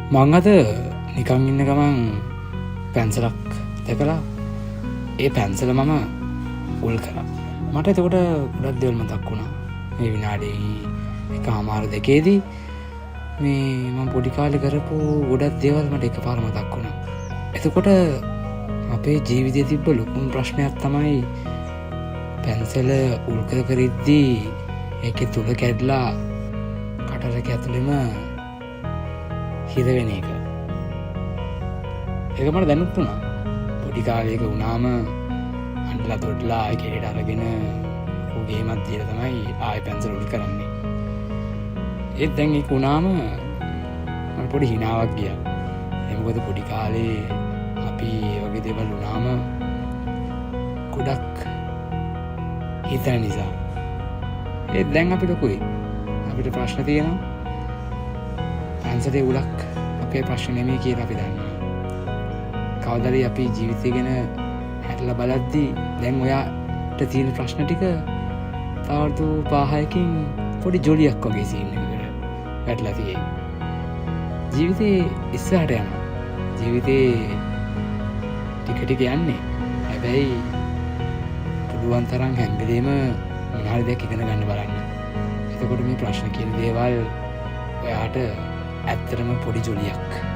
මං අද නිකං ඉන්න ගමන් පැන්සලක් දැකලා ඒ පැන්සල මම උල් කරා. මට එතකොට ගොඩක් දේවල් මතක් වුණා. මේ විනාඩි එකමාර දෙකේදී මේ මම පොඩි කාලේ කරපු ගොඩක් දේවල් මට එකපාර මතක් වුණා. එතකොට අපේ ජීවිතයේ තිබ්බ ලොකුම ප්‍රශ්නයක් තමයි පැන්සල උල් කර ඉද්දී ඒකේ තුල කැඩලා කටරක ඇතුළෙම හිර වෙන එක. ඒක මට දැනුත් වුණා. පොඩි කාලේක වුණාම අඬලා දොඩලා ආයෙ කෙලෙට අරගෙන ඔහුගේමත් දීලා තමයි ආයෙ පැන්සල උල් කරන්නේ. ඒත් දැන් ඒක වුණාම මට පොඩි හිනාවක් ගියා. ඒ මොකද පොඩි කාලේ අපි ඒ වගේ දේවල් වුණාම ගොඩක් හිතන නිසා. ඒත් දැන් අපි ලොකුයි. අපිට ප්‍රශ්න තියෙනවා. පැන්සලේ උලක් අපේ ප්‍රශ්න නෙමෙයි කියලා අපි දන්නවා. කවදාද අපි ජීවිතය ගැන හැටලා බලද්දී දැන් ඔයාට තියෙන ප්‍රශ්න ටික තවර්තු 5කින් පොඩි ජොලියක් වගේ සීන් එකකට වැටලා තියෙයි. ජීවිතේ ඉස්සරහට යනවා. ජීවිතේ ටික ටික යන්නේ. හැබැයි පුළුවන් තරම් හැම වෙලේම මොනවාරි දෙයක් ඉගෙන ගන්න බලන්න. එතකොට මේ ප්‍රශ්න කියන දේවල් ඔයාට ඇත්තටම පොඩි ජොලියක්